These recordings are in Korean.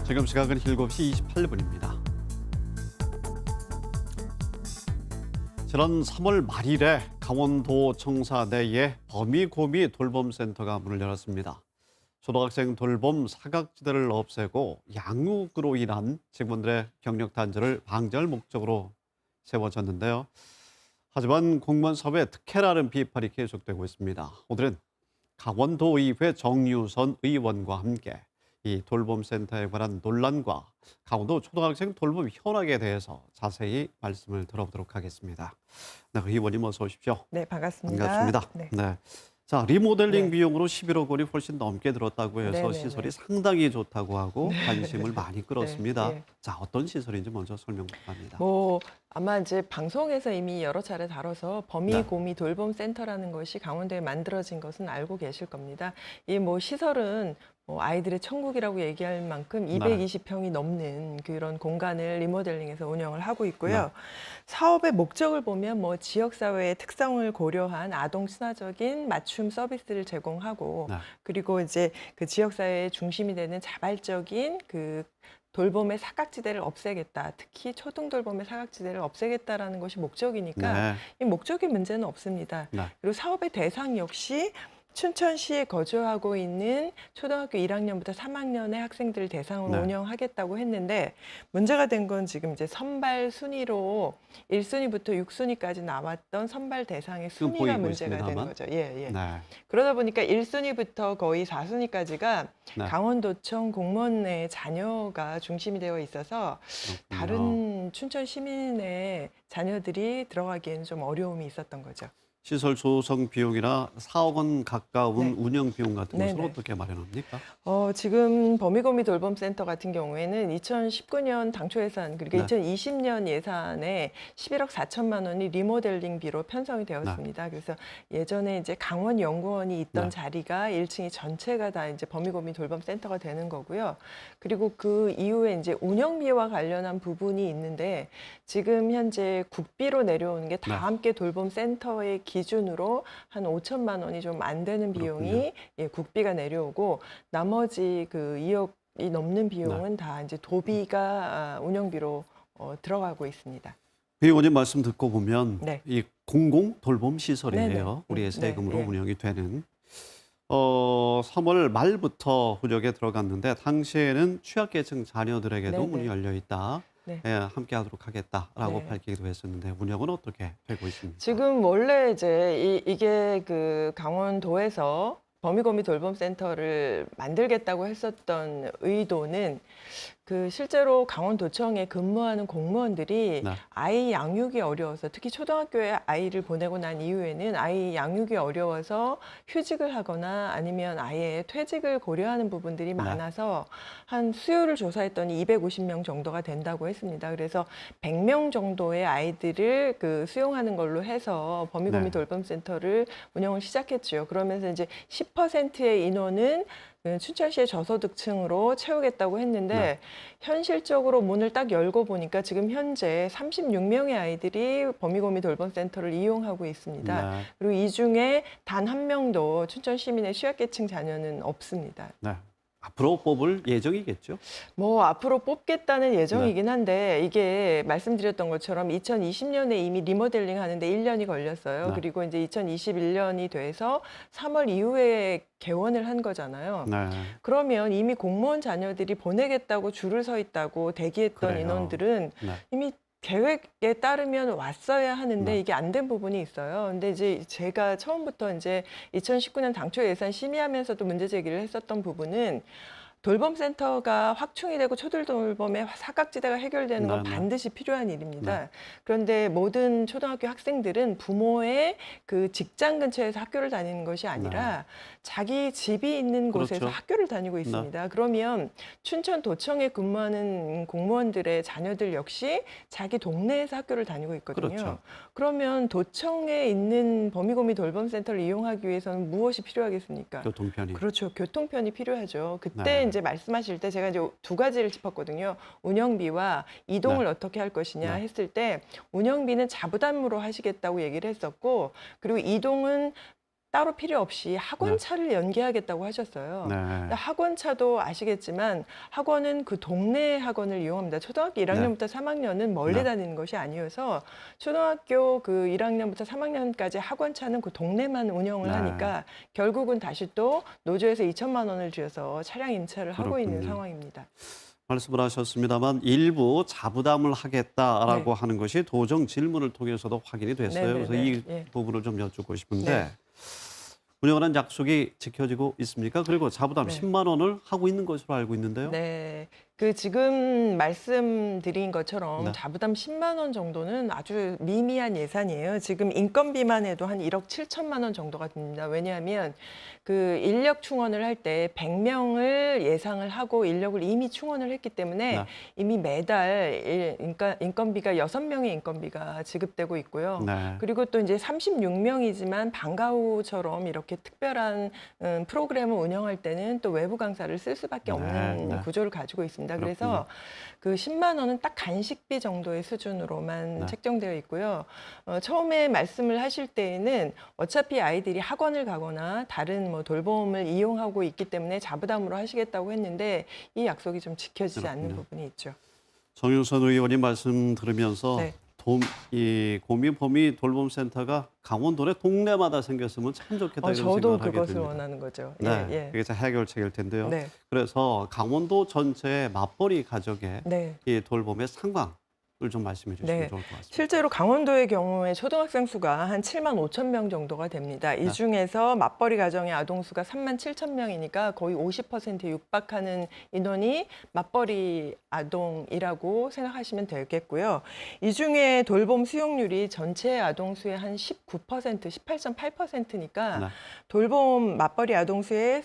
지금 시각은 7시 28분입니다. 지난 3월 말일에 강원도 청사 내에 범위고미 돌봄센터가 문을 열었습니다. 초등학생 돌봄 사각지대를 없애고 양육으로 인한 직원들의 경력 단절을 방지할 목적으로 세워졌는데요. 하지만 공무원 섭외 특혜라는 비판이 계속되고 있습니다. 오늘은 강원도의회 정유선 의원과 함께 이 돌봄센터에 관한 논란과 강원도 초등학생 돌봄 현황에 대해서 자세히 말씀을 들어보도록 하겠습니다. 네, 의원님 어서 오십시오. 네, 반갑습니다. 반갑습니다. 네. 네. 자, 리모델링 네. 비용으로 11억 원이 훨씬 넘게 들었다고 해서 네네네. 시설이 상당히 좋다고 하고 관심을 많이 끌었습니다. 네. 자, 어떤 시설인지 먼저 설명 부탁합니다. 뭐 아마 이제 방송에서 이미 여러 차례 다뤄서 범위고미 돌봄센터라는 것이 강원도에 만들어진 것은 알고 계실 겁니다. 이 뭐 시설은 뭐 아이들의 천국이라고 얘기할 만큼 220평이 넘는 그런 공간을 리모델링해서 운영을 하고 있고요. 네. 사업의 목적을 보면 뭐 지역사회의 특성을 고려한 아동 친화적인 맞춤 서비스를 제공하고 네. 그리고 이제 그 지역사회의 중심이 되는 자발적인 그 돌봄의 사각지대를 없애겠다. 특히 초등 돌봄의 사각지대를 없애겠다라는 것이 목적이니까 네. 이 목적의 문제는 없습니다. 네. 그리고 사업의 대상 역시 춘천시에 거주하고 있는 초등학교 1학년부터 3학년의 학생들을 대상으로 네. 운영하겠다고 했는데 문제가 된 건 지금 이제 선발 순위로 1순위부터 6순위까지 나왔던 선발 대상의 지금 순위가 보이고 문제가 되는 있습니다만. 거죠. 예, 예. 네. 그러다 보니까 1순위부터 거의 4순위까지가 네. 강원도청 공무원의 자녀가 중심이 되어 있어서 그렇군요. 다른 춘천 시민의 자녀들이 들어가기에는 좀 어려움이 있었던 거죠. 시설 조성 비용이나 4억 원 가까운 네. 운영 비용 같은 것을 네네. 어떻게 마련합니까? 지금 범위고미 돌봄센터 같은 경우에는 2019년 당초 예산 그리고 네. 2020년 예산에 11억 4천만 원이 리모델링비로 편성이 되었습니다. 그래서 예전에 이제 강원연구원이 있던 네. 자리가 1층이 전체가 다 이제 범위고미 돌봄센터가 되는 거고요. 그리고 그 이후에 이제 운영비와 관련한 부분이 있는데 지금 현재 국비로 내려오는 게 다 네. 함께 돌봄센터의 기준으로 한 5천만 원이 좀 안 되는 비용이 국비가 내려오고 나머지 그 2억이 넘는 비용은 다 이제 도비가 운영비로 들어가고 있습니다. 의원님 말씀 듣고 보면 네. 이 공공 돌봄 시설이에요. 네네. 우리의 네, 세금으로 예. 운영이 되는. 3월 말부터 운영에 들어갔는데 당시에는 취약계층 자녀들에게도 네네. 문이 열려 있다. 네. 예, 함께하도록 하겠다라고 네. 밝히기도 했었는데 운영은 어떻게 되고 있습니까? 지금 원래 이제 이게 그 강원도에서 범위고미 돌봄센터를 만들겠다고 했었던 의도는 그 실제로 강원도청에 근무하는 공무원들이 네. 아이 양육이 어려워서 특히 초등학교에 아이를 보내고 난 이후에는 아이 양육이 어려워서 휴직을 하거나 아니면 아예 퇴직을 고려하는 부분들이 많아서 한 수요를 조사했더니 250명 정도가 된다고 했습니다. 그래서 100명 정도의 아이들을 그 수용하는 걸로 해서 범위고미 네. 돌봄센터를 운영을 시작했죠. 그러면서 이제 10%의 인원은 춘천시의 저소득층으로 채우겠다고 했는데 네. 현실적으로 문을 딱 열고 보니까 지금 현재 36명의 아이들이 범위고미 돌봄센터를 이용하고 있습니다. 네. 그리고 이 중에 단 한 명도 춘천 시민의 취약계층 자녀는 없습니다. 네. 앞으로 뽑을 예정이겠죠? 뭐 앞으로 뽑겠다는 예정이긴 한데 이게 말씀드렸던 것처럼 2020년에 이미 리모델링 하는데 1년이 걸렸어요. 네. 그리고 이제 2021년이 돼서 3월 이후에 개원을 한 거잖아요. 네. 그러면 이미 공무원 자녀들이 보내겠다고 줄을 서 있다고 대기했던 그래요. 인원들은 네. 이미 계획에 따르면 왔어야 하는데 네. 이게 안 된 부분이 있어요. 근데 이제 제가 처음부터 이제 2019년 당초 예산 심의하면서도 문제 제기를 했었던 부분은 돌봄센터가 확충이 되고 초들돌봄의 사각지대가 해결되는 건 네, 네. 반드시 필요한 일입니다. 그런데 모든 초등학교 학생들은 부모의 그 직장 근처에서 학교를 다니는 것이 아니라 자기 집이 있는 곳에서 그렇죠. 학교를 다니고 있습니다. 그러면 춘천도청에 근무하는 공무원들의 자녀들 역시 자기 동네에서 학교를 다니고 있거든요. 그렇죠. 그러면 도청에 있는 범위고미 돌봄센터를 이용하기 위해서는 무엇이 필요하겠습니까? 교통편이. 그렇죠. 교통편이 필요하죠. 그때 네. 이제 말씀하실 때 제가 이제 두 가지를 짚었거든요. 운영비와 이동을 어떻게 할 것이냐 네. 했을 때 운영비는 자부담으로 하시겠다고 얘기를 했었고 그리고 이동은 따로 필요 없이 학원차를 연계하겠다고 하셨어요. 네. 근데 학원차도 아시겠지만 학원은 그 동네 학원을 이용합니다. 초등학교 1학년부터 3학년은 멀리 네. 다니는 것이 아니어서 초등학교 그 1학년부터 3학년까지 학원차는 그 동네만 운영을 네. 하니까 결국은 다시 또 노조에서 2천만 원을 들여서 차량 임차를 하고 있는 그렇군요. 상황입니다. 말씀을 하셨습니다만 일부 자부담을 하겠다라고 네. 하는 것이 도정 질문을 통해서도 확인이 됐어요. 그래서 이 예. 부분을 좀 여쭙고 싶은데 네. 운영하는 약속이 지켜지고 있습니까? 그리고 자부담 네. 10만 원을 하고 있는 것으로 알고 있는데요. 네. 그 지금 말씀드린 것처럼 네. 자부담 10만 원 정도는 아주 미미한 예산이에요. 지금 인건비만 해도 한 1억 7천만 원 정도가 듭니다. 왜냐하면 그 인력 충원을 할 때 100명을 예상을 하고 인력을 이미 충원을 했기 때문에 네. 이미 매달 인건비가 6명의 인건비가 지급되고 있고요. 네. 그리고 또 이제 36명이지만 방과 후처럼 이렇게 특별한 프로그램을 운영할 때는 또 외부 강사를 쓸 수밖에 없는 네. 구조를 가지고 있습니다. 그렇군요. 그래서 그 10만 원은 딱 간식비 정도의 수준으로만 네. 책정되어 있고요. 처음에 말씀을 하실 때에는 어차피 아이들이 학원을 가거나 다른 뭐 돌봄을 이용하고 있기 때문에 자부담으로 하시겠다고 했는데 이 약속이 좀 지켜지지 않는 그렇군요. 부분이 있죠. 정윤선 의원님 말씀 들으면서 네. 이 고미범위 돌봄센터가 강원도 내 동네마다 생겼으면 참 좋겠다 이런 저도 생각을 하게 그것을 됩니다. 원하는 거죠. 네, 예, 그게 참 해결책일 텐데요. 네. 그래서 강원도 전체의 맞벌이 가족의 네. 이 돌봄의 상황을 좀 말씀해 주시면 네. 좋을 것 같습니다. 실제로 강원도의 경우에 초등학생 수가 한 7만 5천 명 정도가 됩니다. 이 네. 중에서 맞벌이 가정의 아동 수가 3만 7천 명이니까 거의 50%에 육박하는 인원이 맞벌이 아동이라고 생각하시면 되겠고요. 이 중에 돌봄 수용률이 전체 아동 수의 한 19%, 18.8%니까 네. 돌봄 맞벌이 아동 수의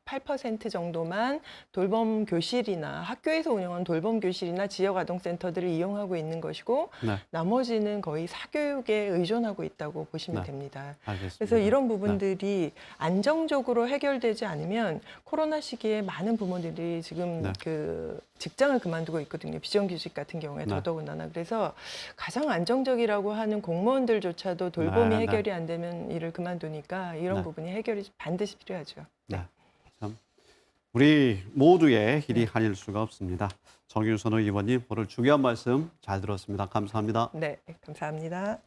8% 정도만 돌봄 교실이나 학교에서 운영하는 돌봄 교실이나 지역 아동센터들을 이용하고 있는 것이고 네, 나머지는 거의 사교육에 의존하고 있다고 보시면 네. 됩니다. 알겠습니다. 그래서 이런 부분들이 안정적으로 해결되지 않으면 코로나 시기에 많은 부모들이 지금 네. 그 직장을 그만두고 있거든요. 비정규직 같은 경우에 네. 더더군다나. 그래서 가장 안정적이라고 하는 공무원들조차도 돌봄이 네, 네. 해결이 안 되면 일을 그만두니까 이런 네. 부분이 해결이 반드시 필요하죠. 네. 참 우리 모두의 일이 한일 수가 없습니다. 정윤선 의원님 오늘 중요한 말씀 잘 들었습니다. 감사합니다. 네, 감사합니다.